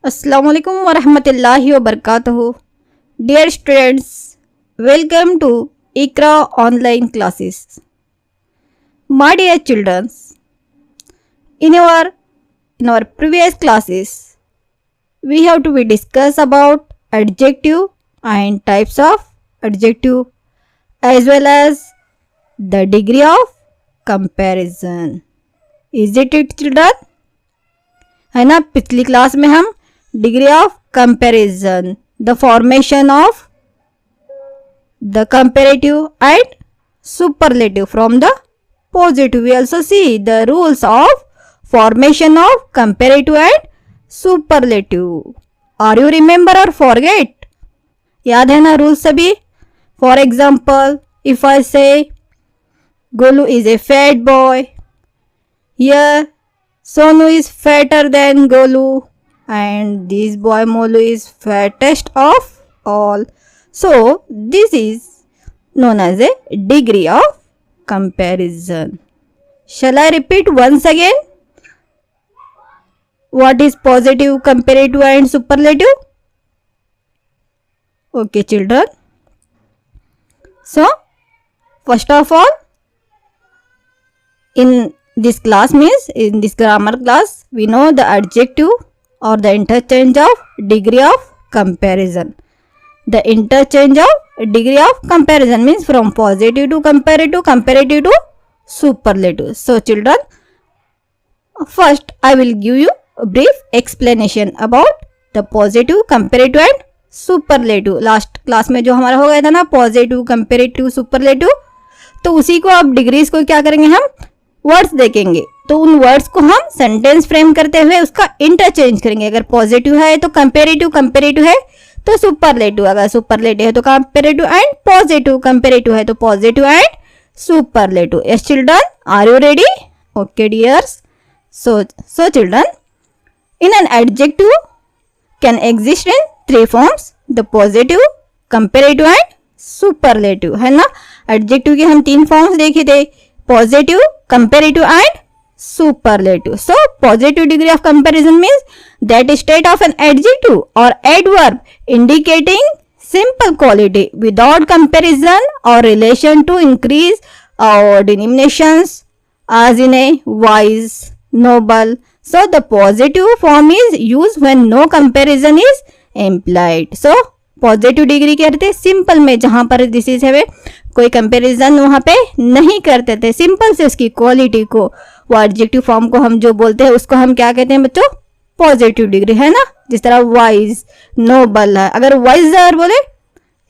Assalamualaikum warahmatullahi wabarakatuh. Dear students, welcome to Ikra online classes. My dear children, in our previous classes, we have to be discuss about adjective and types of adjective as well as the degree of comparison. Is it children? है ना, पिछली class में हम degree of comparison, the formation of the comparative and superlative from the positive. We also see the rules of formation of comparative and superlative. Are you remember or forget? याद है ना rule सभी? For example, if I से Golu is a fat boy, here Sonu is fatter than Golu and this boy Molu is fattest of all. So this is known as a degree of comparison. Shall I repeat once again? What is positive, comparative and superlative? Okay children. So first of all, in this class means in this grammar class we know the adjective or the interchange of degree of comparison. The interchange of degree of comparison means from positive to comparative, comparative to superlative. So children, first I will give you a brief explanation about the positive, comparative and superlative. Last class में जो हमारा हो गया था ना positive, comparative, superlative, तो उसी को अब डिग्रीज को क्या करेंगे, हम वर्ड्स देखेंगे. तो उन वर्ड्स को हम सेंटेंस फ्रेम करते हुए उसका इंटरचेंज करेंगे. अगर पॉजिटिव है तो कंपेरेटिव, कंपेरेटिव है तो सुपरलेटिव, अगर सुपरलेटिव है तो कंपेरेटिव एंड पॉजिटिव, कंपेरेटिव है तो positive and superlative. Yes children, are you ready? Okay dears. So children, in an adjective can exist in three forms, the positive, comparative and superlative. है ना, adjective के हम तीन forms देखे थे, positive, comparative and superlative. So positive degree of comparison means that state of an adjective or adverb indicating simple quality without comparison or relation to increase or diminutions, as in a wise, noble. So the positive form is used when no comparison is implied. So positive degree कहते हैं simple में, जहां पर this is है कोई comparison वहां पे नहीं करते थे, सिंपल से उसकी क्वालिटी को, वो एडजेक्टिव फॉर्म को हम जो बोलते हैं उसको हम क्या कहते हैं बच्चों? Positive degree. है ना, जिस तरह वाइज, नोबल है, अगर वाइजर बोले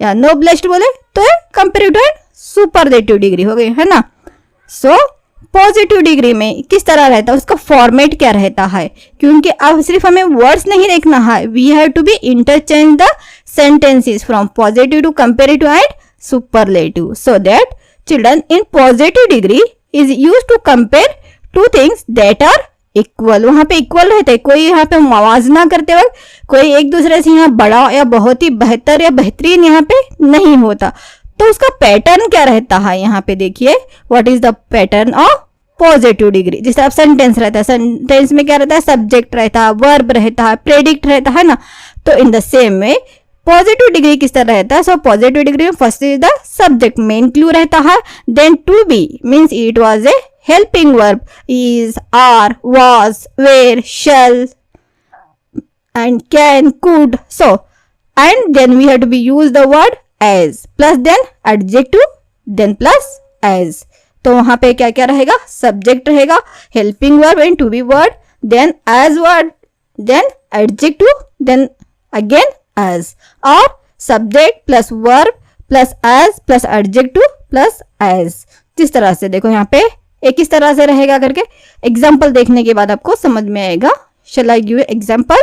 या नोबलेस्ट बोले तो कंपैरेटिव एंड सुपरलेटिव डिग्री हो गई. है ना. सो पॉजिटिव डिग्री में किस तरह रहता है, उसका फॉर्मेट क्या रहता है, क्योंकि अब सिर्फ हमें वर्ड्स नहीं देखना है, we have to be interchange the sentences from positive to comparative and superlative, so that children in positive degree is used to compare two things that are equal. वहां पे इक्वल रहते हैं, कोई यहाँ पे मुआवजा करते वक्त कोई एक दूसरे से यहाँ बड़ा या बहुत ही बेहतर या बेहतरीन यहाँ पे नहीं होता. तो उसका पैटर्न क्या रहता है, यहाँ पे देखिए, what is the pattern of positive degree. जैसे अब सेंटेंस रहता है, सेंटेंस में क्या रहता है, सब्जेक्ट रहता है, वर्ब रहता है, प्रेडिक्ट रहता है ना. तो in the same way positive degree किस तरह रहता है. सो पॉजिटिव डिग्री में first is the subject, main clue रहता है, then to be means it was a helping verb, is, are, was, were, shall and can, could. So and then we have to be use the word as, plus then adjective, then plus as. तो वहां पे क्या क्या रहेगा, subject रहेगा, helping verb and to be word, then as word, then adjective, then again as, और subject plus verb plus as plus adjective plus as. जिस तरह से देखो यहाँ पे एक किस तरह से रहेगा करके एग्जाम्पल देखने के बाद आपको समझ में आएगा. शैल आई गिव यू एग्जाम्पल?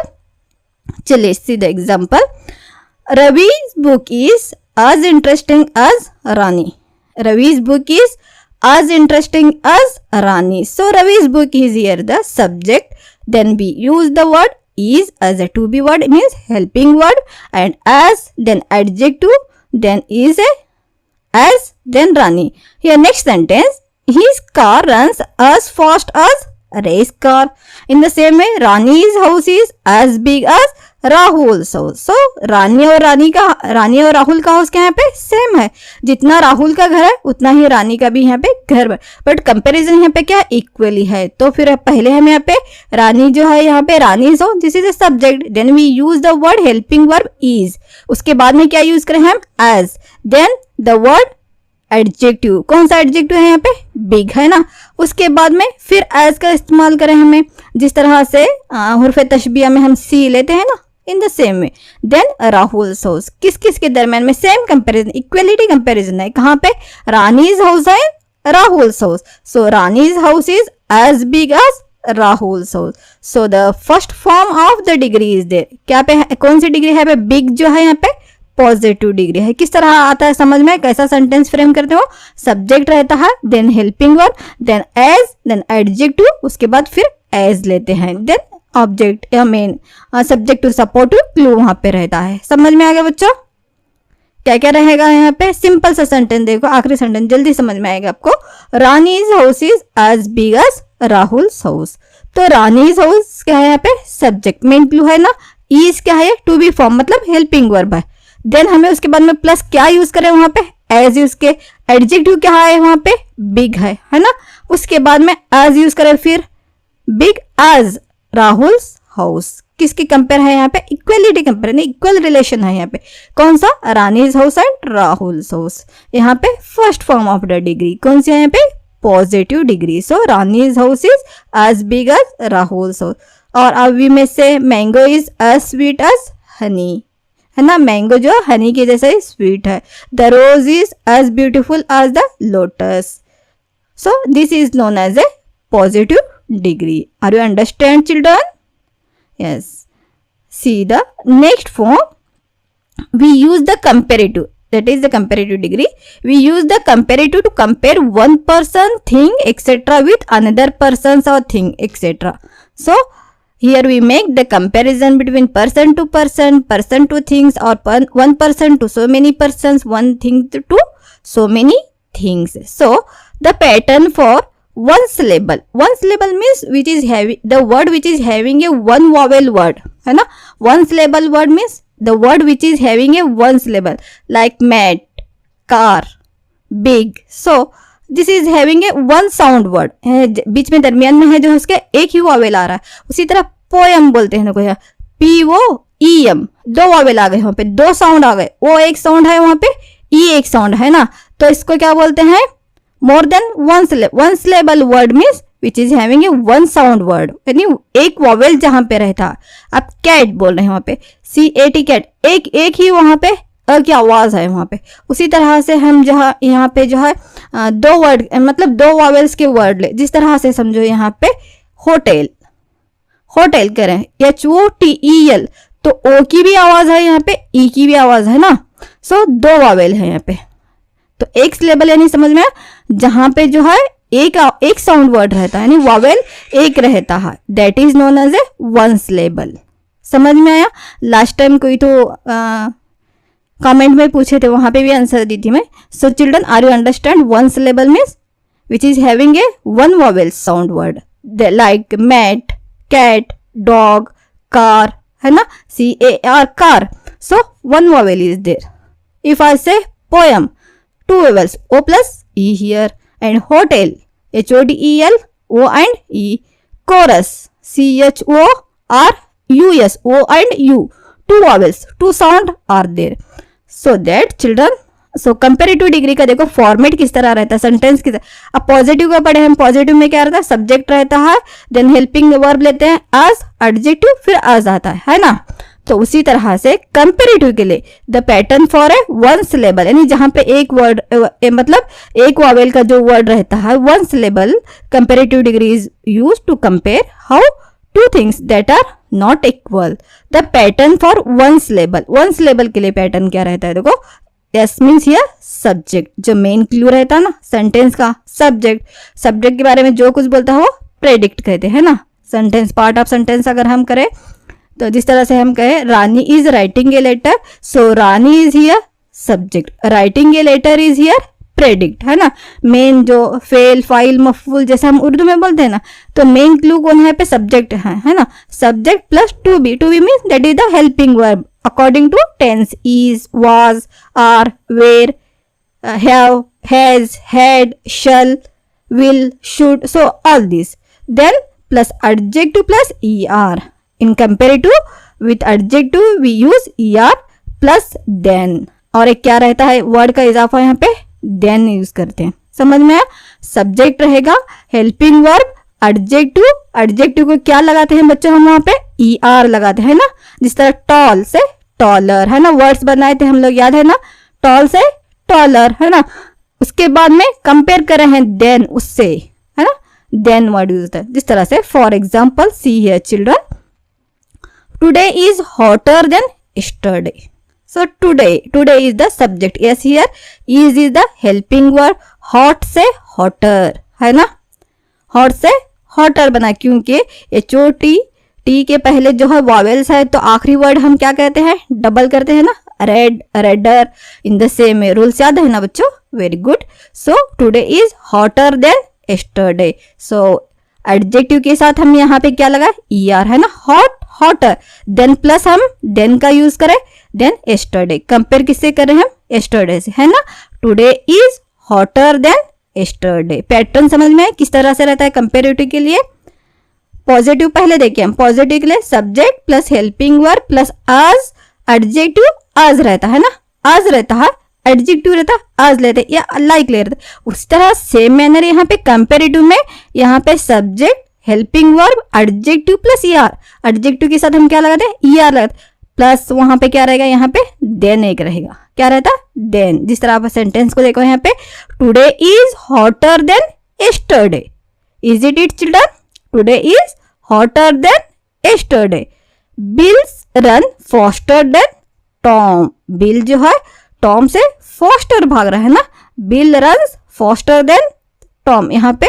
चलिए see the example. Ravi's book is as interesting as Rani. Ravi's book is as interesting as Rani. So Ravi's book is here the subject. Then we use the word is as a to be word, means helping word, and as then adjective, then is a as then Rani. Here next sentence, his car runs as fast as race car. In the same way, Rani's house is as big as Rahul's house. So रानी और राहुल का house क्या यहाँ पे same है. जितना राहुल का घर है उतना ही रानी का भी यहाँ पे घर है. बट कंपैरिजन यहाँ पे क्या इक्वली है. तो फिर पहले हम यहाँ पे रानी जो है यहाँ पे रानी हो, this is a subject. Then we use the word helping verb is. उसके बाद में क्या यूज करें हम as. Then the word adjective. कौन सा एडजेक्टिव है यहाँ पे बिग है ना. उसके बाद में फिर एज का इस्तेमाल करें हमें, जिस तरह से हुर्फ तशबिया में हम सी लेते हैं ना, in the same way. Then Rahul's house. किस किस के दरम्यान में सेम कंपैरिजन, इक्वलिटी कंपैरिजन है. कहाँ पे रानीज हाउस है Rahul's house. So Rani's house is as big as Rahul's house. So the first form of the degree is there. क्या पे कौन सी डिग्री है पे बिग जो है यहाँ पे पॉजिटिव डिग्री है. किस तरह आता है समझ में, कैसा सेंटेंस फ्रेम करते हो. सब्जेक्ट रहता है, then helping verb, then as, then adjective, उसके बाद फिर एज लेते हैं, देन ऑब्जेक्ट या main subject to supportive clue वहां पे रहता है. समझ में आ गया बच्चों. क्या क्या रहेगा यहाँ पे. सिंपल सा सेंटेंस देखो, आखिरी सेंटेंस जल्दी समझ में आएगा आपको. Rani's house is as big as Rahul's house. तो रानीज हाउस क्या है यहाँ पे सब्जेक्ट, मेन क्लू है ना. इज क्या है टू बी फॉर्म मतलब हेल्पिंग वर्ब है. देन हमें उसके बाद में प्लस क्या यूज करें वहां पे एज यूज के. एडजेक्टिव क्या है वहां पे बिग है ना. उसके बाद में एज यूज करें फिर बिग एज राहुल्स हाउस. किसकी कंपेयर है यहाँ पे इक्वलिटी कंपेयर, इक्वल रिलेशन है यहाँ पे. कौन सा Rani's house and Rahul's house. यहाँ पे first form of the degree कौन सी है यहाँ पे positive degree. So Rani's house is as big as Rahul's house. और अब वी में से mango is as sweet as honey है ना. मैंगो जो हनी के जैसा ही स्वीट है. The rose is as beautiful as the lotus. So this is known as a positive degree. Are you understand children. Yes. See the next form. We use the comparative, that is the comparative degree. We use the comparative to compare one person, thing, etc. with another person's or thing, etc. So here we make the comparison between person to things, or one person to so many persons, one thing to so many things. So the pattern for one syllable means which is having the word which is having a one vowel word है ना. one syllable word means the word which is having a one syllable like mat, car, big. So this is having a one sound word. बीच में दरमियान में है जो उसके एक ही Wavell आ रहा है. उसी तरह पोएम बोलते हैं ना कोई POEM, दो वावेल आ गए वहां पे, दो साउंड आ गए. वो एक साउंड है वहां पे, ई एक साउंड है ना. तो इसको क्या बोलते हैं more then one syllable word means which is having a one sound word, यानी एक वॉवेल जहां पे रहता. आप कैट बोल रहे हैं वहां पे CAT कैट, एक ही वहां पे की आवाज है वहां पे. उसी तरह से हम जहाँ यहाँ पे जो है दो वर्ड मतलब दो वॉवेल्स के वर्ड ले. जिस तरह से समझो यहाँ पे होटल करें HOTEL, तो O की भी आवाज है यहाँ पे, E की भी आवाज है ना. सो दो वॉवेल है यहाँ पे. तो एक सिलेबल यानी समझ में जहां पे जो है एक साउंड वर्ड रहता है यानी वॉवेल एक रहता है, that is known as a one syllable. समझ में आया. लास्ट टाइम कोई तो कमेंट में पूछे थे, वहां पे भी आंसर दी थी मैं. So children are you understand one syllable means which is having a one vowel sound word like mat, cat, dog, car है ना, CAR car. So one vowel is there. If I say poem, two vowels O plus E here, and hotel HOTEL O and E. Chorus CHORUS O and U, two vowels, two sound are there. So that children, so comparative degree का देखो format किस तरह रहता है, sentence किस तरह. अब positive का पढ़े हम, पॉजिटिव में क्या रहता है सब्जेक्ट रहता है, देन हेल्पिंग वर्ब लेते हैं एज, एडजेक्टिव फिर एज आता है ना. तो उसी तरह से कंपेरेटिव के लिए the pattern for a one syllable यानी जहां पे एक वर्ड मतलब एक वॉवेल का जो वर्ड रहता है one syllable, comparative degree is use to compare how two things that are not equal. The pattern for one syllable के लिए पैटर्न क्या रहता है देखो. एस मीन्स हियर सब्जेक्ट, जो मेन क्लू रहता है ना सेंटेंस का, सब्जेक्ट के बारे में जो कुछ बोलता है वो प्रेडिक्ट कहते हैं ना. सेंटेंस पार्ट ऑफ सेंटेंस अगर हम करें तो जिस तरह से हम कहें Rani is writing a letter, so Rani is here subject, writing a letter is here predict, है ना। मेन जो फेल फाइल मफूल जैसे हम उर्दू में बोलते हैं ना, तो मेन क्लू कौन है यहाँ पे, सब्जेक्ट है ना। Subject plus to be means that is the helping verb according to tense, is, was, are, were, have, has, had, shall, will, should, so all these. Then plus adjective plus er. In comparative with adjective we use er plus then. और एक क्या रहता है, word का इजाफा यहाँ पे then use करते हैं, समझ में आया। सब्जेक्ट रहेगा, हेल्पिंग वर्ब, एडजेक्टिव, एडजेक्टिव को क्या लगाते हैं बच्चों हम वहाँ पे er लगाते हैं ना। जिस तरह टॉल से टॉलर, है ना, वर्ड्स बनाए थे हम लोग, याद है ना, टॉल से टॉलर, है ना। उसके बाद में कंपेयर कर रहे हैं देन उससे, है ना, देन वर्ड यूज होता है। जिस तरह से for example see here children, today is hotter than yesterday. So today is the subject, yes here is the helping word, hot से हॉटर, है ना, हॉट से हॉटर बना, क्योंकि HOT टी के पहले जो है वॉवेल्स है, तो आखिरी वर्ड हम क्या कहते हैं, डबल करते हैं ना, red, raider, in the same way. Rules याद है ना बच्चों, very good. So today is hotter than yesterday. So adjective के साथ हम यहाँ पे क्या लगा, er, है ना, हॉट, हॉटर, देन प्लस हम देन का यूज करें, देन यस्टरडे। कंपेयर किससे कर रहे हैं हम, यस्टरडे से, है ना। Today is hotter than yesterday. Pattern समझ में किस तरह से रहता है कंपेरेटिव के लिए। पॉजिटिव पहले देखिए हम, पॉजिटिव के लिए subject plus helping verb plus आज, एडजेक्टिव आज रहता है ना, आज रहता है, एडजेक्टिव रहता आज लेते या लाइक ले रहता। उस तरह सेम मैनर यहाँ पे कंपेरेटिव में, यहाँ पे subject helping verb adjective plus er, adjective के साथ हम क्या लगाते हैं, er लगाते, प्लस वहां पे क्या रहेगा, यहाँ पे देन एक रहेगा, क्या रहता है, देन। जिस तरह आप सेंटेंस को देखो यहाँ पे, today is hotter than yesterday, is it children, today is hotter than yesterday. Bills run faster than Tom, bill जो है टॉम से फास्टर भाग रहा है ना, bill runs faster than Tom. यहाँ पे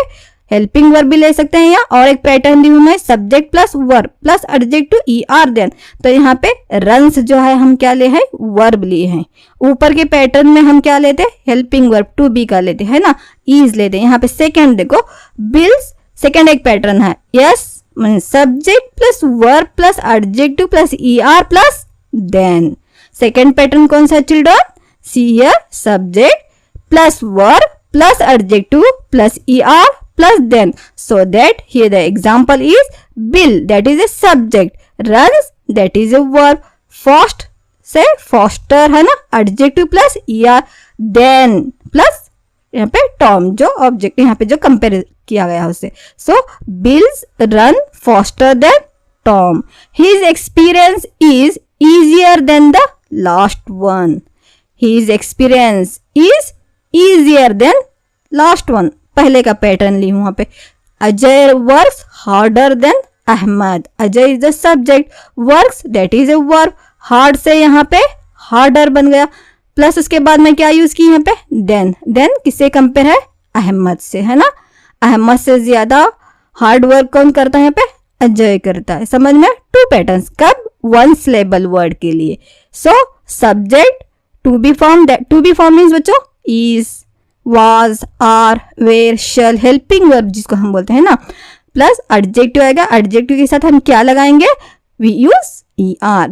हेल्पिंग वर्ब भी ले सकते हैं, यहाँ और एक पैटर्न दी हूं मैं, subject plus verb plus adjective er then. तो यहाँ पे रन्स जो है हम क्या ले हैं, वर्ब लिए हैं। ऊपर के पैटर्न में हम क्या लेते हैं, हेल्पिंग वर्ब टू बी का लेते हैं ना, इज लेते हैं। यहाँ पे सेकेंड देखो, बिल्स, सेकेंड एक पैटर्न है, yes, subject plus verb plus adjective plus er plus then. Second pattern कौन सा children, see here, subject plus verb plus adjective plus er plus then. So that here the example is bill, that is a subject, runs, that is a verb, fast से faster है ना, adjective plus er, then plus यहाँ पे Tom जो object यहाँ पे जो compare किया गया है उससे। So Bill's run faster than Tom, his experience is easier than the last one, his experience is easier than last one। पहले का पैटर्न ली हूं वहां पे, Ajay works harder than Ahmad, Ajay is the subject, works that is a verb, hard से यहाँ पे harder बन गया, प्लस उसके बाद में क्या यूज की यहाँ पे, देन। देन किससे कंपेयर है, अहमद से, है ना, अहमद से ज्यादा हार्ड वर्क कौन करता है यहाँ पे, अजय करता है। समझ में, टू पैटर्न्स, कब, वन सिलेबल वर्ड के लिए। So subject to be form, to be form means बच्चों is, was, are, were, shall, helping verb जिसको हम बोलते हैं ना, प्लस एडजेक्टिव आएगा, एडजेक्टिव के साथ हम क्या लगाएंगे, we use er,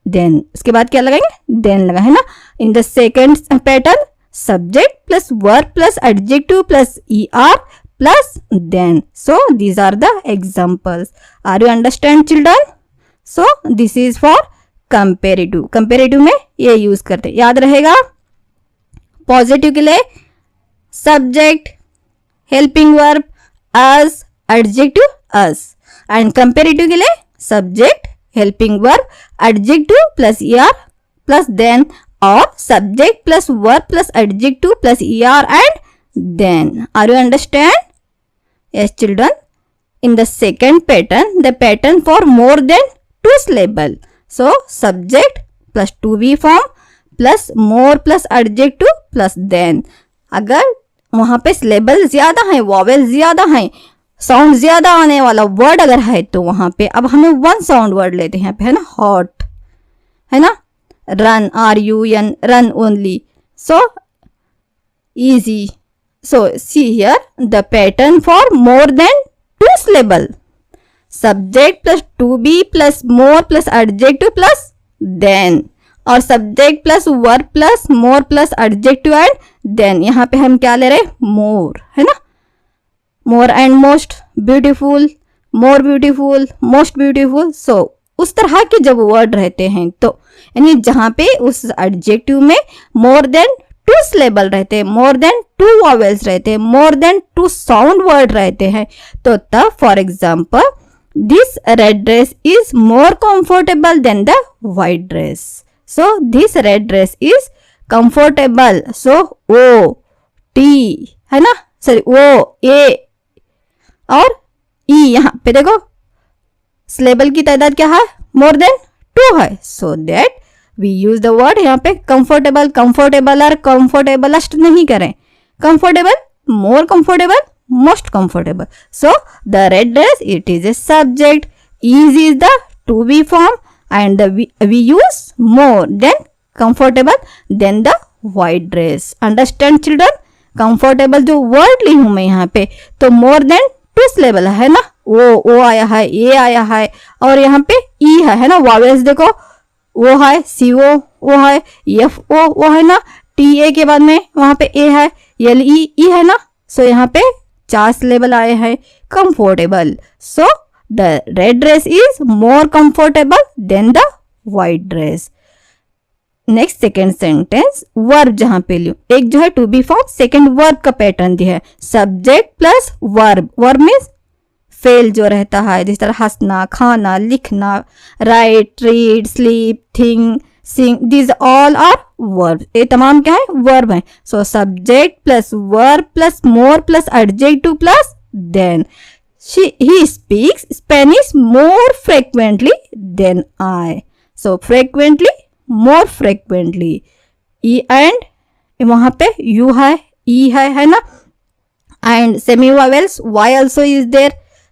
then उसके बाद क्या लगाएंगे, then लगा, है ना। In the second pattern subject plus verb plus adjective plus er plus then। so these are the examples, are you understand children? so this is for comparative, comparative में ये use करते, याद रहेगा। पॉजिटिव के लिए subject helping verb as, adjective as, and comparative के लिए subject helping verb adjective plus er plus than, और subject plus verb plus adjective plus er and than. Are you understand? Yes children. In the second pattern, the pattern for more than two syllable, so subject plus to be form plus more plus adjective plus than. अगर वहां पे syllable ज्यादा है, vowel ज्यादा है, sound ज्यादा आने वाला वर्ड अगर है, तो वहां पे अब हमें वन साउंड वर्ड लेते हैं यहाँ पे, है ना, हॉट, है ना, run, RUN, run only. So easy. So see here the pattern for more than two syllable. Subject plus to be plus more plus adjective plus then, और subject plus verb plus more plus adjective and then. यहाँ पे हम क्या ले रहे हैं? more, है ना? more and most beautiful, more beautiful, most beautiful. So उस तरह के जब वर्ड रहते हैं तो यानी जहाँ पे उस एडजेक्टिव में मोर देन टू सिलेबल रहते हैं, मोर देन टू वॉवेल्स रहते हैं, more than two sound word रहते हैं, तो तब for example this red dress is more comfortable than the white dress. So this red dress is comfortable. So O T है ना, सॉरी ओ ए और ई. यहाँ पे देखो सिलेबल की तादाद क्या है? मोर देन टू है. So that we use the word यहाँ पे कंफर्टेबल. कंफर्टेबल और कंफर्टेबलेस्ट नहीं करें, comfortable, more comfortable, most comfortable. So the red dress it is a subject, is is the to be form and we use more than comfortable than the white dress. Understand children? Comfortable जो वर्ड ली हूं मैं यहाँ पे, तो मोर than two syllable है ना, ओ आया है, ए आया है और यहाँ पे ई है ना. वावेल्स देखो, ओ है, सी ओ है, एफ ओ है ना, टी ए के बाद में वहां पे ए है, एल ई है ना. सो यहाँ पे 4 सिलेबल आए हैं. Comfortable. So the red dress is more comfortable than the white dress. Next second sentence verb जहां पे लियो, एक जो है to be form, second verb का पैटर्न दिया है. Subject plus verb. Verb means फेल जो रहता है, जिस तरह हंसना, खाना, लिखना, write, read, sleep, think, sing, this all are verb. ये तमाम क्या है? वर्ब है. So subject plus verb plus more plus adjective plus then. He speaks Spanish more frequently than I. So frequently, more frequently. E and वहां पे U है, E है ना, and semi vowels Y also is there.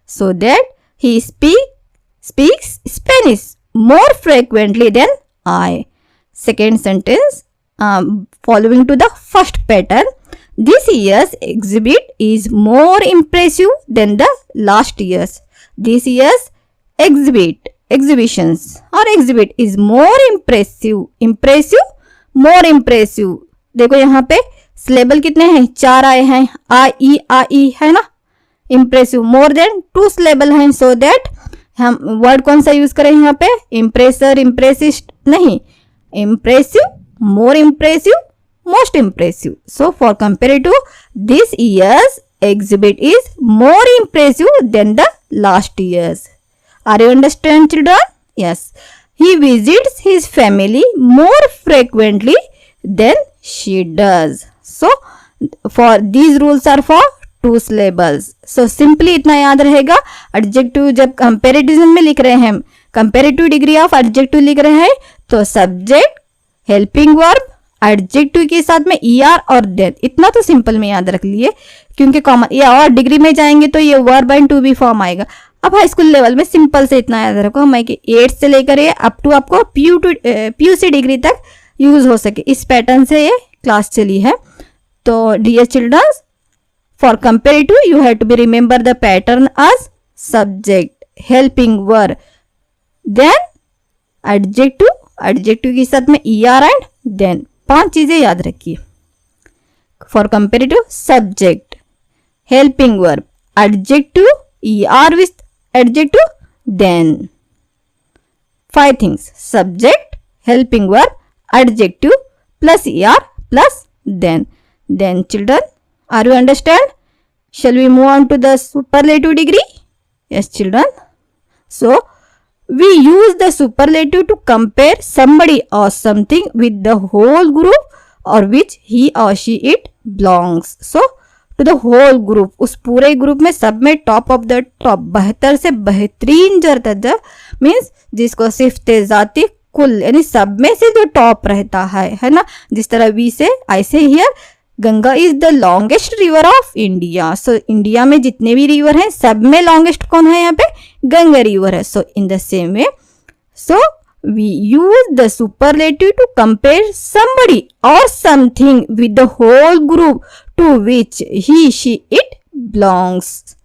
So that he speaks Spanish more frequently than I. Second sentence, following to the first pattern, this year's exhibit is more impressive than the last year's. This year's exhibitions or exhibit is more impressive, more impressive. देखो यहाँ पे syllable कितने हैं? 4 आए हैं. आ ई है ना. Impressive more than two syllable हैं. सो दैट हम वर्ड कौन सा यूज करें यहाँ पे? इम्प्रेसर, इम्प्रेसिस्ट नहीं, impressive, more impressive, most impressive. So for comparative this years exhibit is more impressive than the last year's. Are you understand children? Yes. He visits his family more frequently than she does. So for these rules are for two syllables. So simply इतना याद रहेगा. Adjective जब comparative में लिख रहे हैं, comparative degree of adjective लिख रहे हैं, तो सब्जेक्ट, हेल्पिंग वर्ब, एडजेक्टिव के साथ में ईआर और देन. इतना तो सिंपल में याद रख लिए, क्योंकि कॉमन या और डिग्री में जाएंगे तो ये verb and to be form आएगा. अब हाई स्कूल लेवल में सिंपल से इतना याद रखो मैं कि 8 से लेकर ये अप टू आपको पीयूसी डिग्री तक यूज हो सके. इस पैटर्न से ये क्लास चली है. तो dear childrens, for comparative you have to be remember the pattern as subject, helping verb, then adjective के साथ में er and then. 5 चीजें याद रखिए. for comparative subject, helping verb, adjective, er with adjective, then. 5 things: subject, helping verb, adjective plus er plus then. Then children, are you understand? Shall we move on to the superlative degree? Yes children. So we use the superlative to compare somebody or something with the whole group or which he or she it belongs. So to the whole group, उस पूरे group में सब में top of the top, बेहतर से बेहतरीन दर्जा means जिसको सिर्फ तेजाती कुल यानी सब में से जो टॉप रहता है ना. जिस तरह वी से ऐसे here Ganga is the longest river of India. So India में जितने भी रिवर हैं सब में लॉन्गेस्ट कौन है? यहाँ पे गंगा रिवर है. So in the same way, so we use the superlative to compare somebody or something with the whole group to which he, she, it belongs.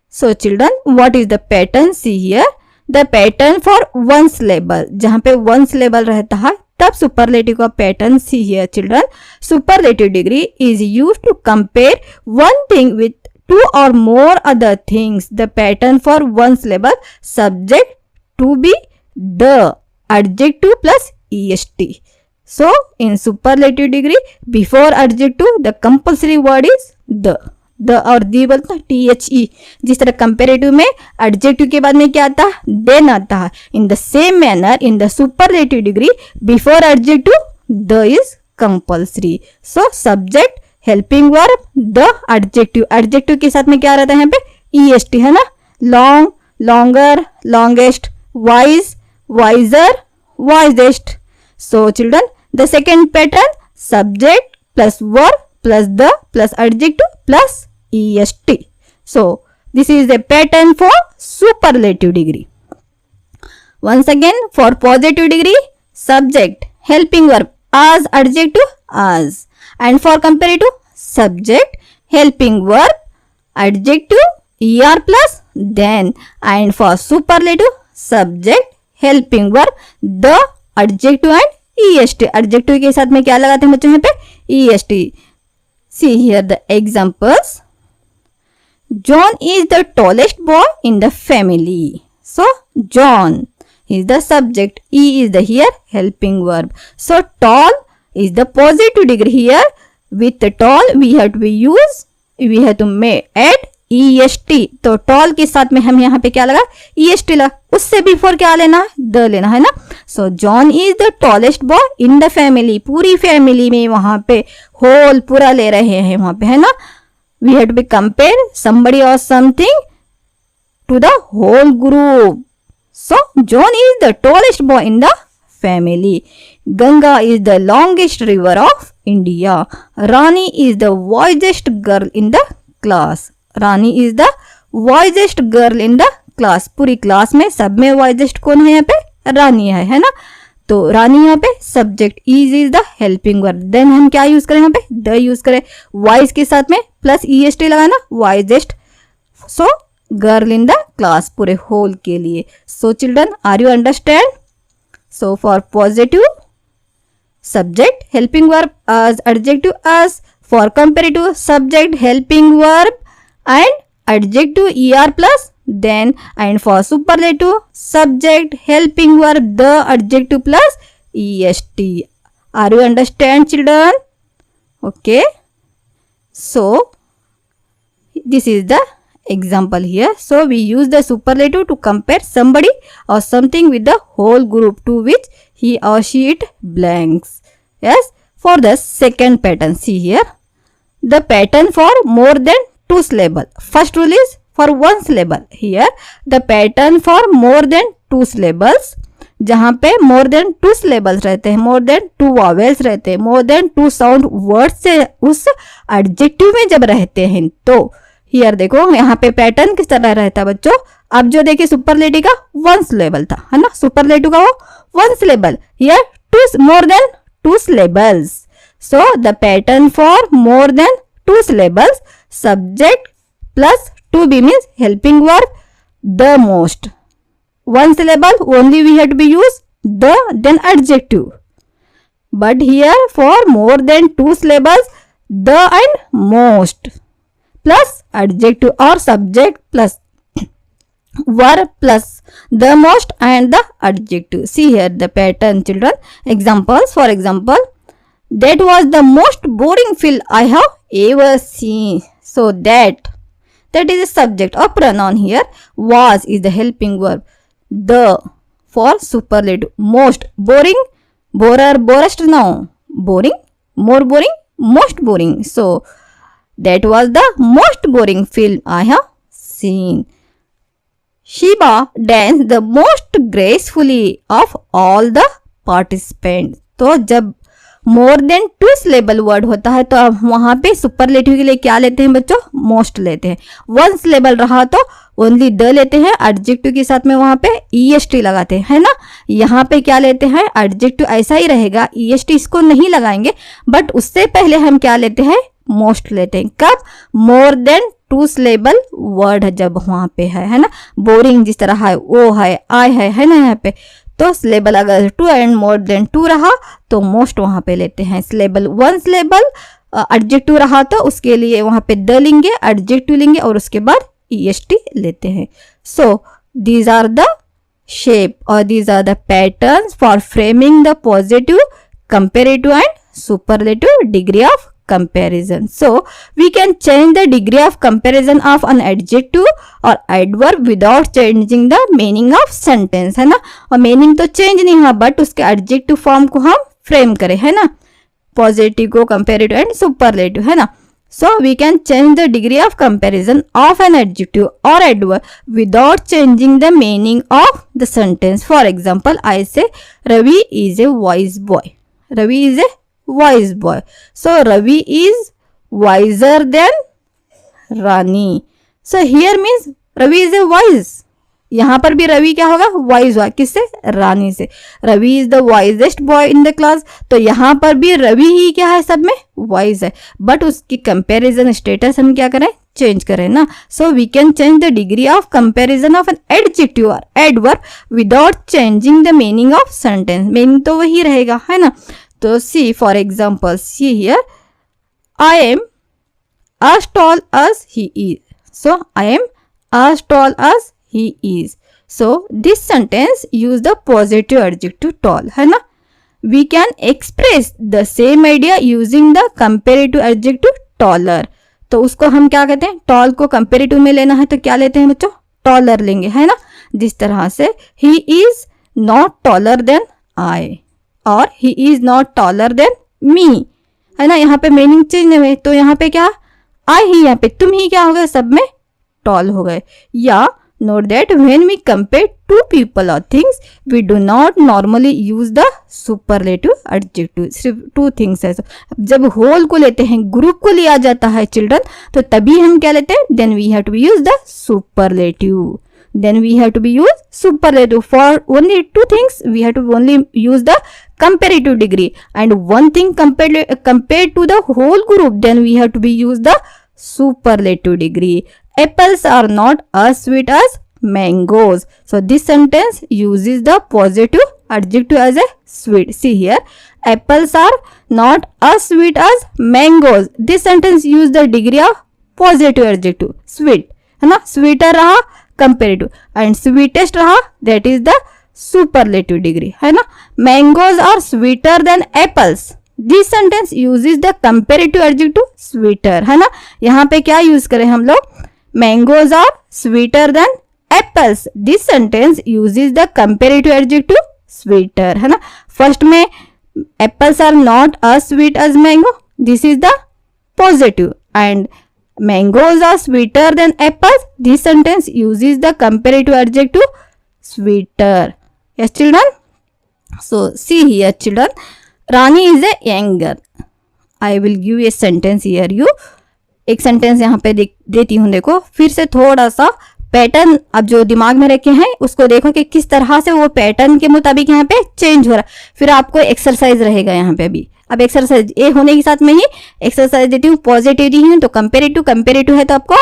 So children, what is the pattern? See here, the pattern for one syllable, जहाँ पे one syllable रहता है तब superlative का pattern. See here children, superlative degree is used to compare one thing with two or more other things. The pattern for one syllable, subject to be the, adjective plus est. So in superlative degree, before adjective the compulsory word is the और दी बोलता है THE. जिस तरह comparative में adjective के बाद में क्या आता है, देन आता है. इन the same manner in the superlative degree before adjective the is compulsory. So subject, helping verb, the, adjective. Adjective के साथ में क्या रहता है यहाँ पे EST है ना. Long, longer, longest, wise, wiser, wisest. So children, the second pattern, subject plus verb plus the plus adjective plus est. So this is the pattern for superlative degree. Once again, for positive degree, subject, helping verb as, adjective as, and for comparative, subject, helping verb, adjective er plus then, and for superlative, subject, helping verb, the, adjective and est. adjective के साथ में क्या लगाते हैं बच्चों यहाँ पे est. See here the examples. John is the tallest boy in the family. So John is the subject. E is the here helping verb. So tall is the positive degree here. With the tall we have to add est. तो tall के साथ में हम यहाँ पे क्या लगा, est लगा. उससे बिफोर क्या लेना, द लेना है ना. सो John is the tallest boy in the family. पूरी फैमिली में वहां पे होल पूरा ले रहे हैं वहां पे है ना. We have to be compare somebody और something to the whole group. So John is the tallest boy in the family. Ganga is the longest river of India. Rani is the wisest girl in the class. Rani is the wisest girl in the class. पूरी class में सब में वॉइजेस्ट कौन है यहाँ पे, रानी है ना. तो रानी यहाँ पे subject, is the helping verb. Then हम क्या यूज करें यहाँ पे, द यूज करें. वाइज के साथ में प्लस est लगाना, wisest. So girl in the class, पूरे होल के लिए. So children, are you understand? So for positive, subject, helping verb as, adjective as. For comparative, subject, helping verb and adjective er plus then. And for superlative, subject, helping verb, the, adjective plus est. Are you understand children? Okay. So this is the example here. So we use the superlative to compare somebody or something with the whole group to which he or she it belongs. Yes. For the second pattern, see here, the pattern for more than two syllable. First rule is for one syllable. Here the pattern for more than two syllables, जहाँ पे more than two syllables रहते हैं, more than two vowels रहते हैं, more than two sound words से उस adjective में जब रहते हैं, तो here देखो यहाँ पे पैटर्न किस तरह रहता है बच्चों. अब जो देखिए सुपरलेटिव का one syllable था, है ना, सुपरलेटिव का वो one syllable, here two more than two syllables. So the pattern for more than two syllables, subject plus to be means helping verb, the most. One syllable only we have to be use the, then adjective. But here for more than two syllables, the and most plus adjective or subject plus verb plus the most and the adjective. See here the pattern children. Examples, for example, that was the most boring film I have ever seen. So that is a subject or pronoun here. Was is the helping verb. The for superlative. Most boring, borer, borest, no. Boring, more boring, most boring. So that was the most boring film I have seen. Shiba danced the most gracefully of all the participants. तो जब more than two syllable word होता है तो अब वहां पे superlative के लिए क्या लेते हैं बच्चों, most लेते हैं. one syllable रहा तो ओनली द लेते हैं, एडजेक्टिव के साथ में वहां पे EST लगाते हैं, है ना। यहाँ पे क्या लेते हैं, एडजेक्टिव ऐसा ही रहेगा, EST इसको नहीं लगाएंगे, बट उससे पहले हम क्या लेते हैं, मोस्ट लेते हैं। कब, मोर देन 2 सिलेबल वर्ड है जब वहां पे है ना। बोरिंग जिस तरह है, वो है, आई है ना यहाँ पे, तो सिलेबल अगर 2 एंड मोर देन 2 रहा तो मोस्ट वहां पे लेते हैं। सिलेबल 1 सिलेबल एडजेक्टिव रहा तो उसके लिए वहां पे द लेंगे, एडजेक्टिव लेंगे और उसके बाद EST लेते हैं। So these are the shape और these are the patterns for framing the positive, comparative and superlative degree of comparison. So we can change the degree of comparison of an adjective or adverb without changing the meaning of sentence, है ना। और meaning तो change नहीं हुआ, but उसके adjective form को हम frame करें, है ना, positive को comparative and superlative, है ना। So we can change the degree of comparison of an adjective or adverb without changing the meaning of the sentence. For example, I say Ravi is a wise boy. Ravi is a wise boy. So Ravi is wiser than Rani. So here means Ravi is a wise. यहाँ पर भी रवि क्या होगा, wise हुआ, किससे, रानी से। Ravi is the wisest boy in the class, तो यहाँ पर भी रवि ही क्या है, सब में वाइज है, बट उसकी कंपैरिजन स्टेटस हम क्या करें, चेंज करें ना। So we can change the degree of comparison of an adjective और adverb without changing the meaning of sentence. Meaning तो वही रहेगा, है ना। तो see for example, see here, I am as tall as he is. So I am as tall as he is. So this sentence use the positive adjective tall, है ना। We can express the same idea using the comparative adjective taller. तो उसको हम क्या कहते हैं, tall को comparative में लेना है तो क्या लेते हैं बच्चों, taller लेंगे, है ना। जिस तरह से he is not taller than I और he is not taller than me, है ना। यहाँ पे मीनिंग चेंज नहीं हुई, तो यहाँ पे क्या, आई ही, यहाँ पे तुम ही क्या हो गए, सब में टॉल हो गए। या note that when we compare two people और things we do not normally use the superlative adjective. सिर्फ 2 थिंग्स है। जब होल को लेते हैं, ग्रुप को लिया जाता है चिल्ड्रन, तो तभी हम क्या लेते हैं, then we have to be use the superlative. Then we have to be use superlative. For only 2 things we have to only use the comparative degree, and 1 thing compared to the whole group, then we have to be use the superlative degree. Apples are not as sweet as mangoes. So this sentence uses the positive adjective as a sweet. See here, apples are not as sweet as mangoes. This sentence use the degree of positive adjective sweet, है ना। sweeter रहा comparative and sweetest रहा, that is the superlative degree, है ना। Mangoes are sweeter than apples, this sentence uses the comparative adjective sweeter, है ना। यहाँ पे क्या यूज करें हम लोग, mangoes are sweeter than apples, this sentence uses the comparative adjective sweeter, है ना। फर्स्ट में apples are not as sweet as mango, this is the positive, and mangoes are sweeter than apples, this sentence uses the comparative adjective sweeter. Yes children, so see here children, Rani is a young girl. I will give a sentence here, you एक sentence यहाँ पे देती हूँ, देखो फिर से थोड़ा सा पैटर्न अब जो दिमाग में रखे हैं उसको देखो कि किस तरह से वो पैटर्न के मुताबिक यहाँ पे चेंज हो रहा है। फिर आपको एक्सरसाइज रहेगा यहाँ पे अभी। अब एक्सरसाइज ए होने के साथ में ही एक्सरसाइज देती हूँ, पॉजिटिव दी हूँ तो कंपेरेटिव है तो आपको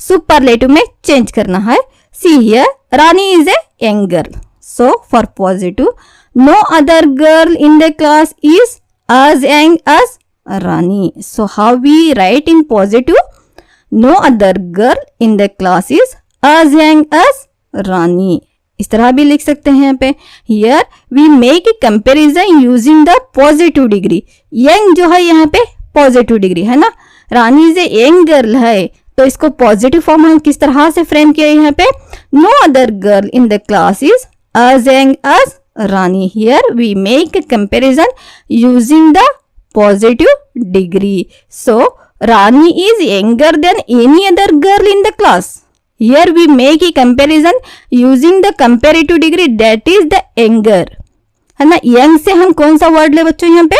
सुपरलेटिव में चेंज करना है। See here, Rani is a young girl, so for positive, no other girl in the class is as young as Rani. So how we write in positive? No other girl in the class is as young as Rani. इस तरह भी लिख सकते हैं यहाँ पे. Here we make a comparison using the positive degree. Young जो है यहाँ पे positive degree है ना. रानी इज ए यंग गर्ल है तो इसको पॉजिटिव फॉर्म हम किस तरह से फ्रेम किया यहाँ पे? No other girl in the class is as young as Rani. Here we make a comparison using the positive degree. So Rani is younger than any other girl in the class. Here we make a comparison using the comparative degree, that is the younger. है ना. young से हम कौन सा word ले बच्चों यहाँ पे?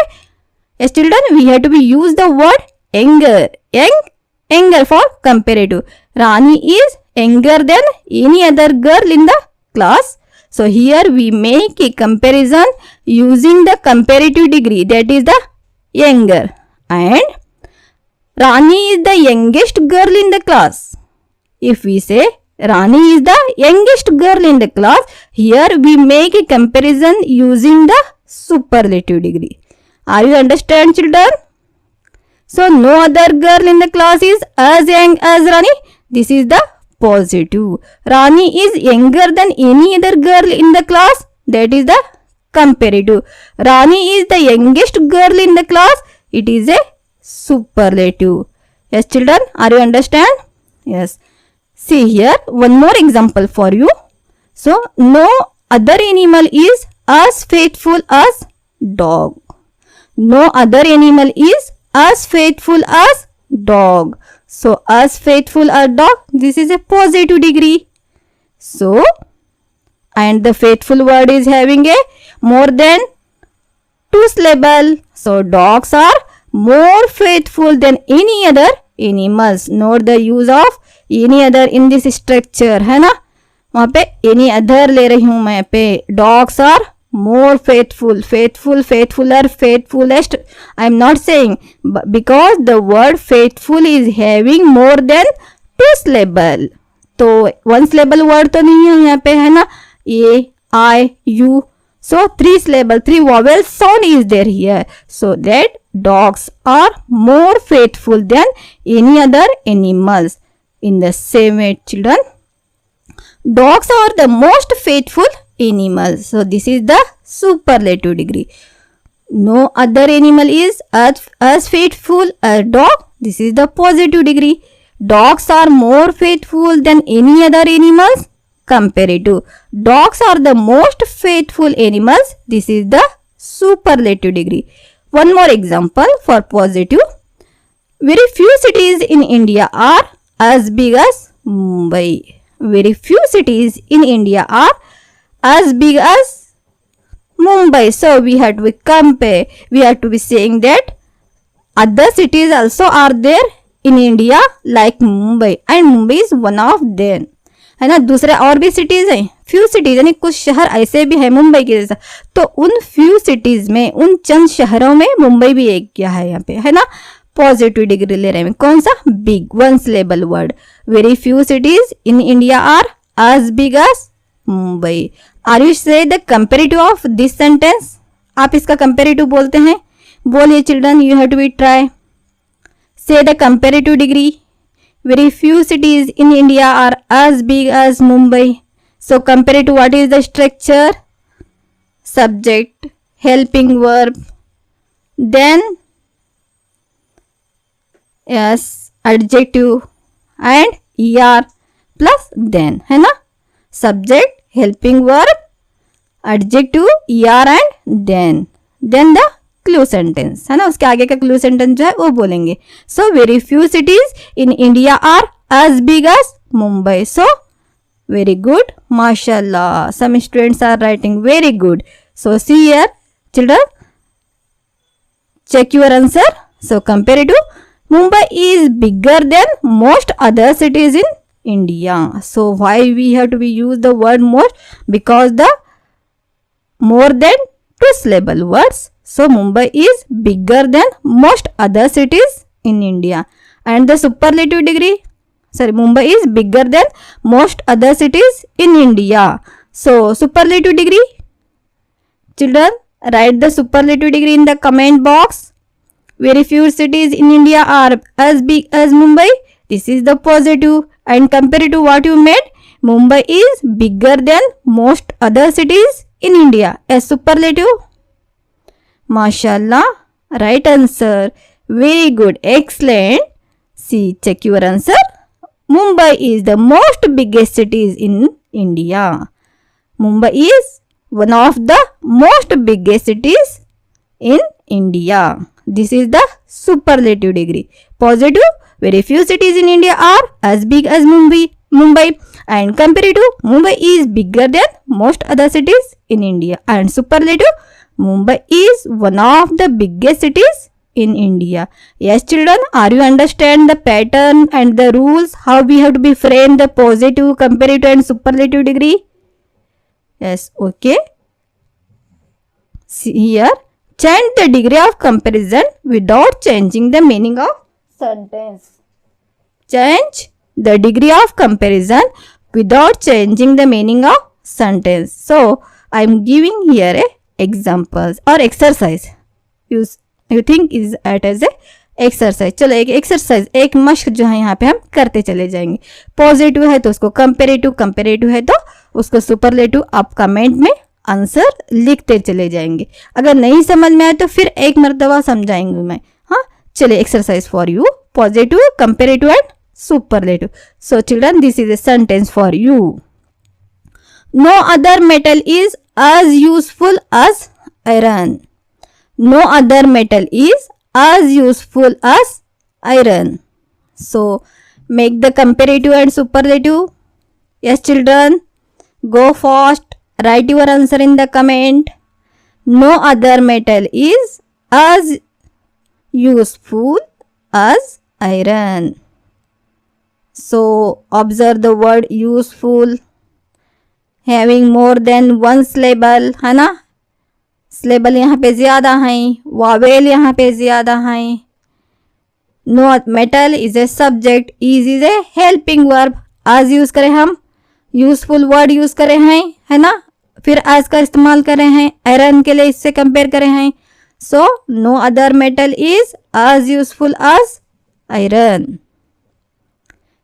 Yes children, we have to be use the word younger. Younger for comparative. Rani is younger than any other girl in the class. So here we make a comparison using the comparative degree, that is the younger. And Rani is the youngest girl in the class. If we say Rani is the youngest girl in the class, here we make a comparison using the superlative degree. Are you understand, children? So no other girl in the class is as young as Rani. This is the positive. Rani is younger than any other girl in the class. That is the comparative. Rani is the youngest girl in the class. It is a superlative. Yes, children, are you understand? Yes. See here one more example for you. So no other animal is as faithful as dog. No other animal is as faithful as dog. So as faithful as dog, this is a positive degree. So, and the faithful word is having a more than 2 syllable. So dogs are more faithful than any other animals. Note the use of any other in this structure, है ना. वहाँ पे any other ले रही हूँ मैं पे. Dogs are more faithful, faithfuler, faithfulest. I am not saying, because the word faithful is having more than 2 syllable. तो 1 syllable word तो नहीं है यहाँ पे, है ना. A, I, U. So 3 syllable, 3 vowel sound is there here. So that dogs are more faithful than any other animals. In the same way, children, dogs are the most faithful animals. So this is the superlative degree. No other animal is as faithful as dog. This is the positive degree. Dogs are more faithful than any other animals. Comparative. Dogs are the most faithful animals. This is the superlative degree. One more example for positive. Very few cities in India are as big as Mumbai. Very few cities in India are as big as Mumbai. So we have to compare. We have to be saying that other cities also are there in India like Mumbai, and Mumbai is one of them, है ना. दूसरे और भी cities हैं, few cities, यानी कुछ शहर ऐसे भी है मुंबई के जैसा. तो उन फ्यू सिटीज में, उन चंद शहरों में मुंबई भी एक क्या है यहाँ पे, है ना. पॉजिटिव डिग्री ले रहे हैं. कौन सा? Big, 1 syllable word. Very few cities in India are as big as Mumbai. Are you say the comparative of this sentence? आप इसका कंपेरेटिव बोलते हैं? बोलिए children, you have to be try. Say the comparative degree. Very few cities in India are as big as Mumbai. So comparative, what is the structure? Subject, helping verb, then yes, adjective and er plus then, है ना. Subject, helping verb, adjective, er and then the clue sentence, है ना. उसके आगे का clue sentence जो है वो बोलेंगे. So very few cities in India are as big as Mumbai. So very good, माशाल्लाह. Some students are writing very good. So see here children, check your answer. So comparative, Mumbai is bigger than most other cities in India. So why we have to be use the word most? Because the more than 2 syllable words. So Mumbai is bigger than most other cities in India. And the superlative degree, Mumbai is bigger than most other cities in India. So superlative degree, children, write the superlative degree in the comment box. Very few cities in India are as big as Mumbai. This is the positive. And comparative, what you made? Mumbai is bigger than most other cities in India. A superlative. Mashallah, right answer. Very good, excellent. See, check your answer. Mumbai is the most biggest cities in India. Mumbai is one of the most biggest cities in India. This is the superlative degree. Positive, very few cities in India are as big as Mumbai. And comparative, Mumbai is bigger than most other cities in India. And superlative, Mumbai is one of the biggest cities in India. Yes children, are you understand the pattern and the rules how we have to be frame the positive, comparative and superlative degree? Yes, okay. See here, change the degree of comparison without changing the meaning of sentence. Change the degree of comparison without changing the meaning of sentence. So I am giving here a examples or exercise. You think is it as a exercise. चलो एक exercise, एक मश्क जो है यहाँ पे हम करते चले जाएंगे. पॉजिटिव है तो उसको कंपेरेटिव, कंपेरेटिव है तो उसको सुपरलेटिव. आप कमेंट में आंसर लिखते चले जाएंगे. अगर नहीं समझ में आए तो फिर एक मरतबा समझाएंगे मैं. हाँ, चलिए exercise for you. Positive, comparative and superlative. So children, this is a sentence for you. No other metal is as useful as iron. No other metal is as useful as iron. So make the comparative and superlative. Yes children, go fast. Write your answer in the comment. No other metal is as useful as iron. So observe the word useful. Having more than one syllable, है ना. Syllable यहाँ पे ज़्यादा हैं, Wavell यहाँ पे ज़्यादा हैं. No metal is a subject, is a helping verb. As use करें हम, यूजफुल वर्ड यूज़ करें हैं, है ना. फिर आज का इस्तेमाल करें हैं, आयरन के लिए इससे कंपेयर करें हैं. So no other metal is as useful as iron.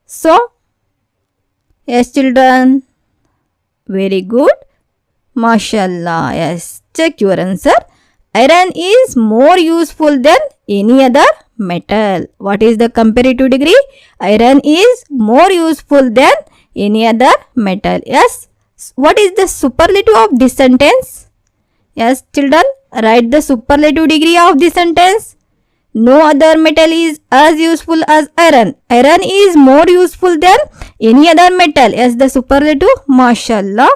So, yes children, very good. Mashallah, yes. Check your answer. Iron is more useful than any other metal. What is the comparative degree? Iron is more useful than any other metal. Yes. What is the superlative of this sentence? Yes, children, write the superlative degree of this sentence. No other metal is as useful as iron. Iron is more useful than any other metal. Yes, the superlative. Mashallah.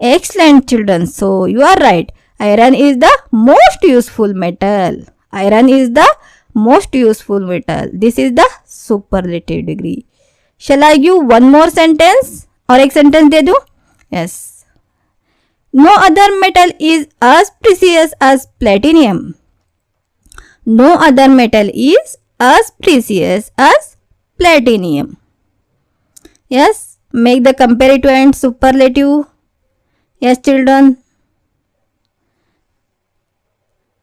Excellent, children. So, you are right. Iron is the most useful metal. Iron is the most useful metal. This is the superlative degree. Shall I give one more sentence? और एक sentence दे दूँ? Yes. No other metal is as precious as platinum. No other metal is as precious as platinum. Yes. Make the comparative and superlative. Yes, children.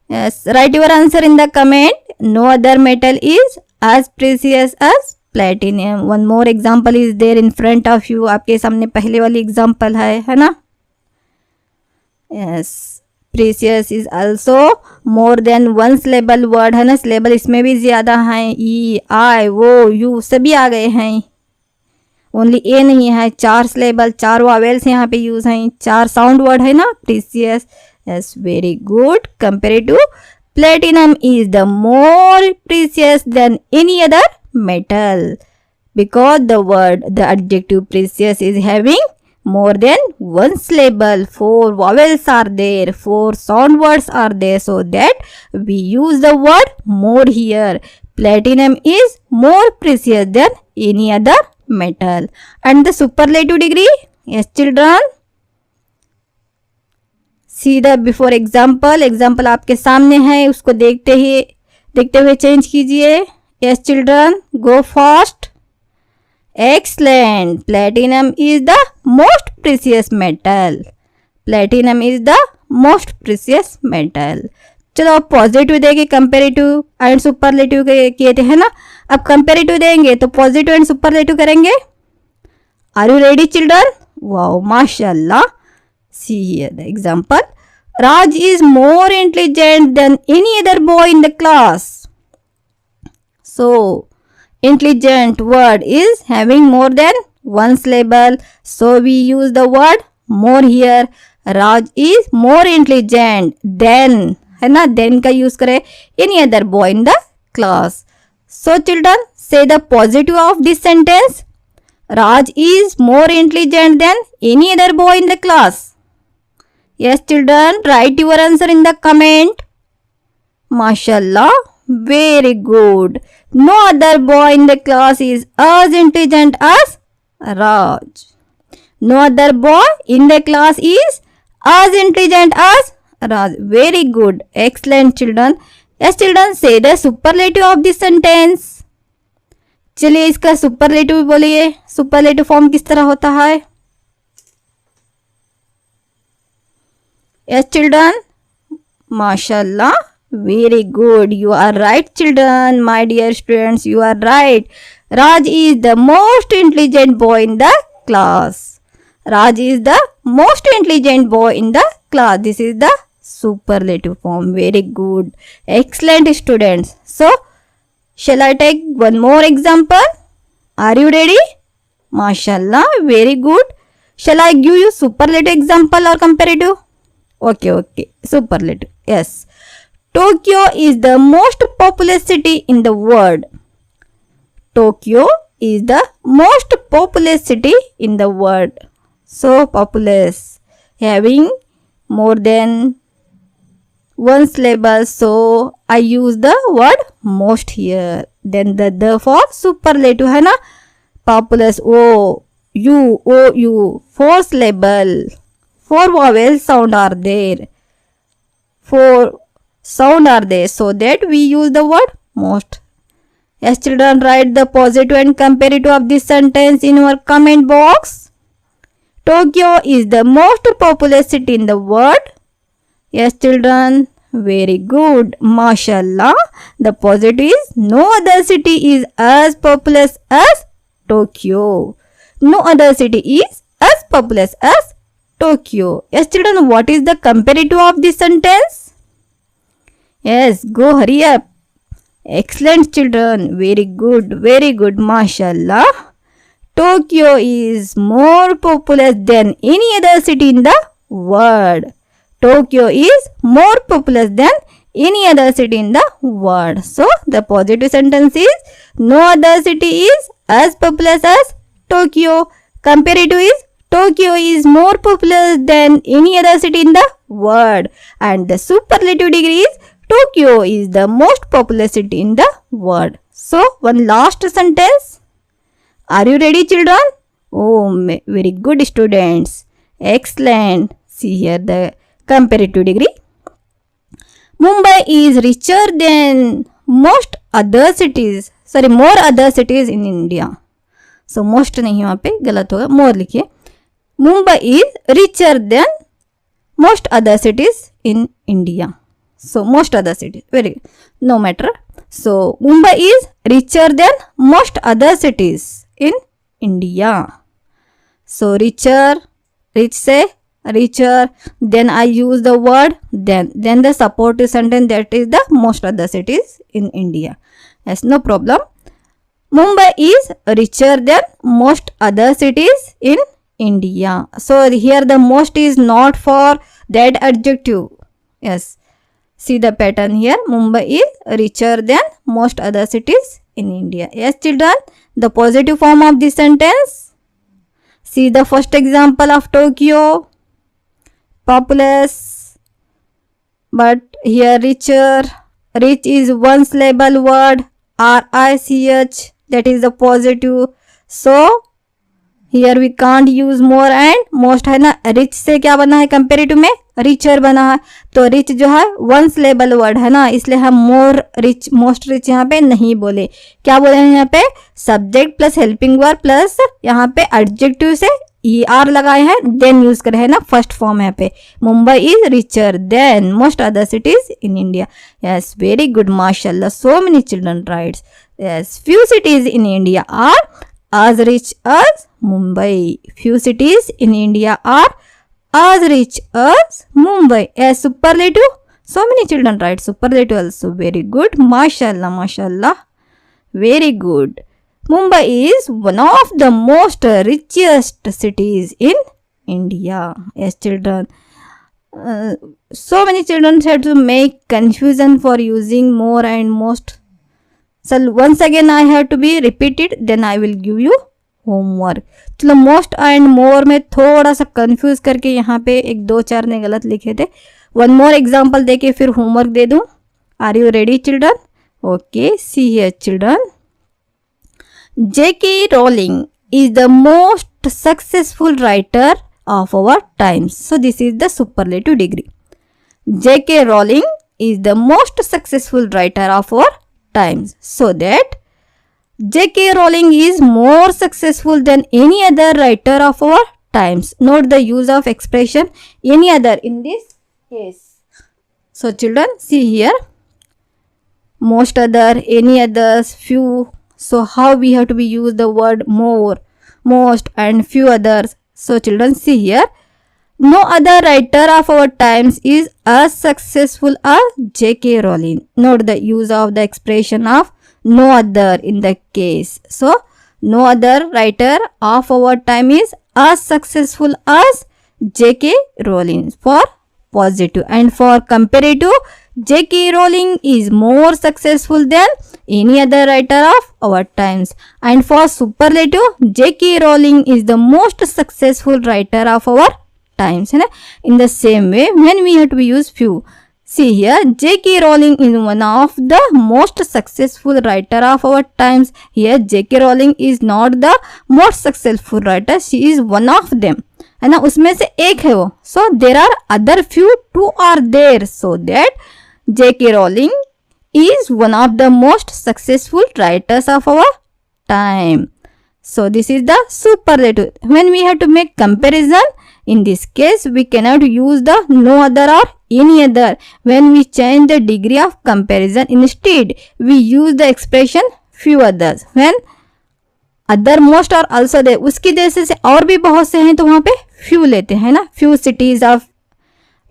Yes. Write your answer in the comment. No other metal is as precious as platinum. One more example is there in front of you. आपके सामने पहले वाली example है ना? Yes. Precious is also more than one syllable word है ना. syllable इसमें भी ज़्यादा हैं. E, I, O, U सभी आ गए हैं. ओनली ए नहीं है. 4 syllable, 4 vowels यहाँ पे यूज हैं. 4 साउंड वर्ड है ना. Precious. Yes, very good. Comparative. Platinum is the more precious than any other metal because the adjective precious is having more than one syllable. 4 vowels are there, 4 sound words are there, so that we use the word more here. Platinum is more precious than any other metal. And the superlative degree? Yes children. See the before example. Example आपके सामने है, उसको देखते हुए change कीजिए. Yes children, go fast. Excellent. Platinum is the most precious metal. Platinum is the most precious metal. चलो अब positive देंगे, कंपेरेटिव एंड सुपरलेटिव किए थे है ना. अब कंपेरेटिव देंगे तो पॉजिटिव एंड सुपरलेटिव करेंगे. Are you ready children? Wow, माशाल्लाह. See here the example. Raj is more intelligent than any other boy in the class. So, intelligent word is having more than one syllable. So, we use the word more here. Raj is more intelligent than, है ना, then का use करें, any other boy in the class. So, children, say the positive of this sentence. Raj is more intelligent than any other boy in the class. Yes, children, write your answer in the comment. Mashallah, Very good. No other boy in the class is as intelligent as Raj. No other boy in the class is as intelligent as Raj. Very good. Excellent children. Yes children, say the superlative of this sentence. चलिए इसका superlative बोलिए. Superlative form किस तरह होता है? Yes children. Mashallah. Very good. You are right children. My dear students, you are right. Raj is the most intelligent boy in the class. Raj is the most intelligent boy in the class. This is the superlative form. Very good. Excellent students. So, shall I take one more example? Are you ready? Mashallah. Very good. Shall I give you superlative example or comparative? Okay. Superlative. Yes. Tokyo is the most populous city in the world. Tokyo is the most populous city in the world. So populous, having more than one syllable. So I use the word most here. Then the for superlative है ना, populous. O-U, 4 syllable. 4 vowel sound are there. 4 sound are there, so that we use the word most. Yes children, write the positive and comparative of this sentence in your comment box. Tokyo is the most populous city in the world. Yes children, very good. Mashallah. The positive is no other city is as populous as Tokyo. No other city is as populous as Tokyo. Yes children, what is the comparative of this sentence? Yes, go hurry up. Excellent children. Very good. Mashallah. Tokyo is more populous than any other city in the world. Tokyo is more populous than any other city in the world. So, the positive sentence is no other city is as populous as Tokyo. Comparative is Tokyo is more populous than any other city in the world. And the superlative degree is Tokyo is the most populous city in the world. So, one last sentence. Are you ready children? Oh, very good students. Excellent. See here the comparative degree. Mumbai is richer than most other cities. More other cities in India. So, most नहीं वहाँ पे गलत होगा. More लिखिए. Mumbai is richer than most other cities in India. So, most other cities. Very good. No matter. So, Mumbai is richer than most other cities in India. So, richer, rich say richer. Then I use the word then. Then the supportive sentence, that is the most other cities in India. Yes, no problem. Mumbai is richer than most other cities in India. So, here the most is not for that adjective. Yes. See the pattern here. Mumbai is richer than most other cities in India. Yes children, the positive form of this sentence. See the first example of Tokyo. Populous. But here richer. Rich is one syllable word. R-I-C-H. That is the positive. So, here we can't use more and most है ना. Rich से क्या बना है comparative में? Richer बना है. तो रिच जो है वन सिलेबल वर्ड है ना, इसलिए हम मोर रिच मोस्ट रिच यहाँ पे नहीं बोले. क्या बोले हैं यहाँ पे? Subject plus helping verb plus यहाँ पे एडजेक्टिव से ER लगाए हैं, देन यूज करे है ना फर्स्ट फॉर्म यहाँ पे. Mumbai is richer than most other cities in India. Yes, very good. माशाल्लाह, so many children writes. Yes, few cities in India are as rich as Mumbai. Few cities in India are as rich as Mumbai. As superlative, so many children write superlative also. Very good. Mashallah, mashallah. Very good. Mumbai is one of the most richest cities in India. Yes, children. So many children have to make confusion for using more and most. So once again I have to be repeated, then I will give you homework. चलो most and more में थोड़ा सा confuse करके यहाँ पे एक दो चार ने गलत लिखे थे. वन मोर एग्जाम्पल देके फिर होमवर्क दे दूँ. Are you ready children? Okay, see here children. J.K. Rowling is the most successful writer of our times. So this is the superlative degree. J.K. Rowling is the most successful writer of our times. So that J.K. Rowling is more successful than any other writer of our times. Note the use of expression any other in this case. So children, see here. Most other, any others, few. So how we have to be use the word more, most and few others. So children, see here. No other writer of our times is as successful as J.K. Rowling. Note the use of the expression of no other in the case. So no other writer of our time is as successful as J.K. Rowling for positive, and for comparative, J.K. Rowling is more successful than any other writer of our times, and for superlative, J.K. Rowling is the most successful writer of our times. In the same way, when we have to use few, see here, J.K. Rowling is one of the most successful writer of our times. Here J.K. Rowling is not the most successful writer, she is one of them, है ना, उसमें से एक है वो. So there are other few, two are there, so that J.K. Rowling is one of the most successful writers of our time. So this is the superlative. When we have to make comparison, in this case we cannot use the no other or any other. When we change the degree of comparison, instead we use the expression few others. When other most और also there, उसकी जैसे से और भी बहुत से हैं तो वहाँ पे few लेते हैं ना. few cities of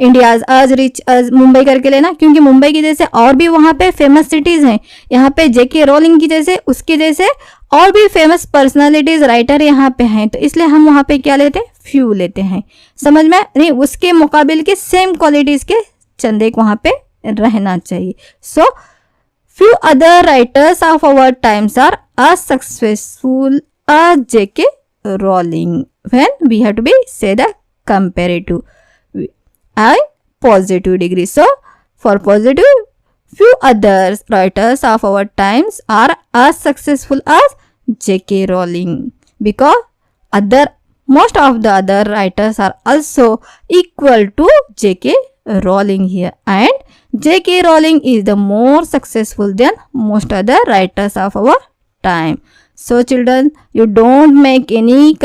India as rich as Mumbai करके लेना, क्योंकि मुंबई की जैसे और भी वहाँ पे फेमस सिटीज हैं. यहाँ पे J.K. रोलिंग की जैसे उसके जैसे और भी फेमस पर्सनालिटीज राइटर यहाँ पे हैं, तो इसलिए हम वहाँ पे क्या लेते हैं, फ्यू लेते हैं. समझ में नहीं, उसके मुकाबले के सेम क्वालिटीज के चंद एक वहाँ पे रहना चाहिए. सो few other writers of our times are as successful as J.K. Rowling. When we have to be say the comparative and positive degree. So for positive, few other writers of our times are as successful as J.K. Rowling, because most of the other writers are also equal to J.K. Rowling here, and J.K. Rowling is the more successful than most other writers of our time. So children, you don't make any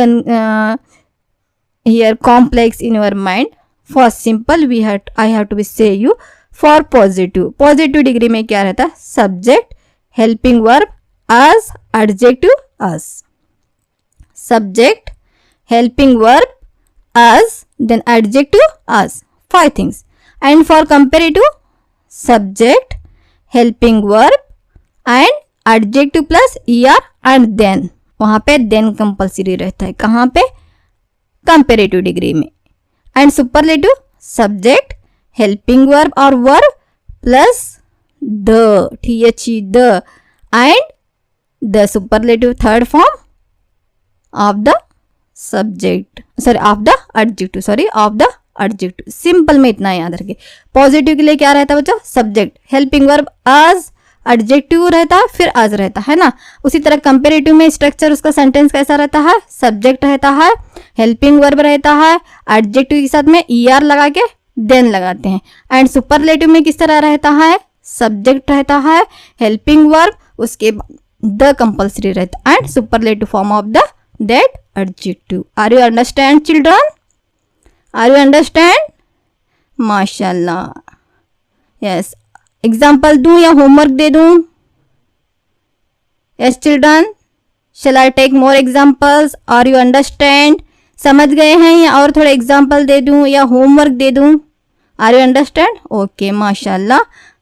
here complex in your mind. For simple, I have to be say you. For positive degree में क्या रहता है, subject, helping verb, as, adjective, as. Subject, helping verb, as, then adjective, as. 5 things. And for comparative, subject, helping verb and adjective plus er and then. वहाँ पे then compulsory रहता है. कहाँ पे, comparative degree में. And superlative, subject, helping verb or verb plus the, the, and the superlative third form of the subject, of the adjective. Simple में इतना याद रखिए. पॉजिटिव के लिए क्या रहता है बच्चों, सब्जेक्ट, हेल्पिंग वर्ब, आज, एडजेक्टिव रहता है, फिर आज रहता है ना. उसी तरह कंपेरेटिव में स्ट्रक्चर उसका सेंटेंस कैसा रहता है, सब्जेक्ट रहता है, हेल्पिंग वर्ब रहता है, एडजेक्टिव के साथ में er लगा के देन लगाते हैं. एंड सुपरलेटिव में किस तरह रहता है, सब्जेक्ट रहता है, हेल्पिंग वर्ब, उसके द कंपल्सरी रहता है, and superlative form of the that adjective. Are you understand children? Are you understand? माशाल्लाह. Yes. Example दूँ या homework दे दूँ? Yes children. Shall I take more examples? Are you understand? समझ गए हैं या और थोड़े example दे दूँ या homework दे दूँ? Are you understand? Okay, माशाल्लाह.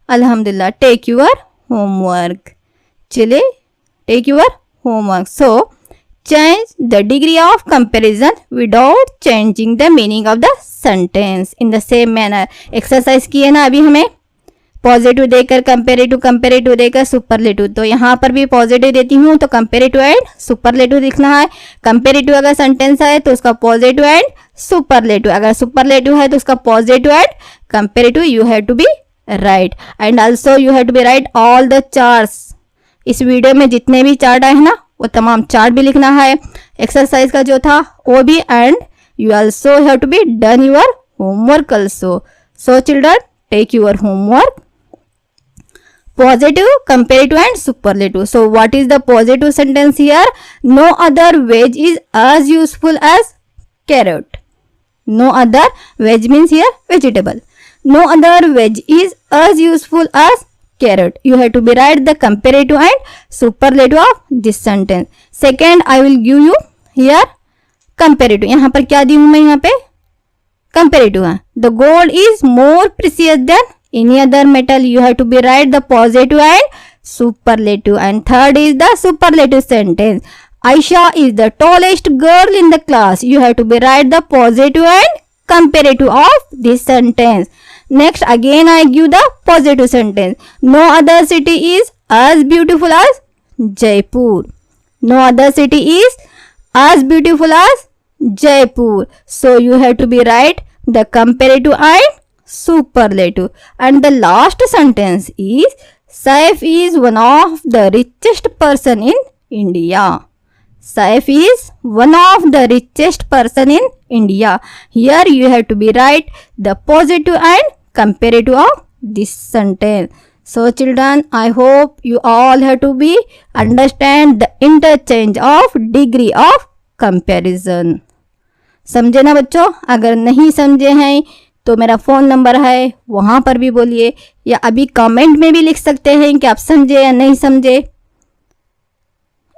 अल्हम्दुलिल्लाह. Take your homework. चलिए, take your homework. So change the degree of comparison without changing the meaning of the sentence in the same manner. Exercise की है ना अभी हमें, पॉजिटिव देकर कंपेरेटिव देकर सुपरलेटिव. तो यहाँ पर भी पॉजिटिव देती हूँ तो कंपेरेटिव एंड सुपरलेटिव लिखना है. कंपेरेटिव अगर सेंटेंस है तो उसका पॉजिटिव एंड सुपरलेटिव, अगर सुपरलेटिव है तो उसका positive and comparative you have to be right. And also you have to be right all the charts. इस वीडियो में जितने भी चार्ट आए हैं ना वो तमाम चार्ट भी लिखना है. एक्सरसाइज का जो था वो भी. And you also have to be done your homework also. So children take your homework. Positive, comparative and superlative. So what is the positive sentence here? No other veg is as useful as carrot. No other veg means here vegetable. No other veg is as useful as carrot. You have to be right the comparative and superlative of this sentence. Second, I will give you here comparative. यहाँ पर क्या दी हूँ मैं यहाँ पे comparative है. The gold is more precious than any other metal. You have to be right the positive and superlative. And third is the superlative sentence. Aisha is the tallest girl in the class. You have to be right the positive and comparative of this sentence. Next again I give the positive sentence. No other city is as beautiful as Jaipur. No other city is as beautiful as Jaipur. So you have to be right the comparative and superlative. And the last sentence is Saif is one of the richest person in India. Saif is one of the richest person in India. Here you have to be right the positive and comparative of this sentence. So children, I hope you all have to be understand the interchange of degree of comparison. समझे ना बच्चों? अगर नहीं समझे हैं तो मेरा phone number है वहाँ पर भी बोलिए, या अभी कमेंट में भी लिख सकते हैं कि आप समझे या नहीं समझे.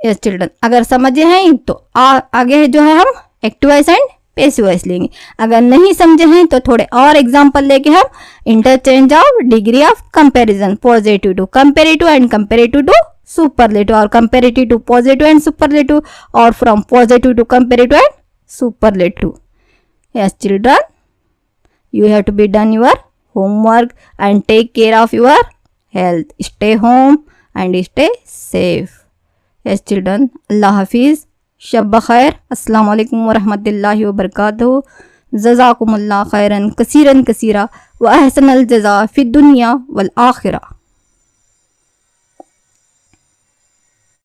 यस चिल्ड्रन, अगर समझे हैं तो आगे जो है हम active voice and passive voice लेंगे. अगर नहीं समझे हैं तो थोड़े और एग्जांपल लेके हम interchange of degree of comparison, positive to comparative and comparative to superlative, और comparative to positive and superlative, और from positive to comparative and superlative. Yes children, you have to be done your homework and take care of your health. Stay home and stay safe. Yes children, Allah Hafiz, Shabba Khair, Assalamu alaikum wa rahmatullahi wa barakatuh. Jazakumullah khairan kasiran kasira wa ahsanal jaza fi dunya wal akhirah.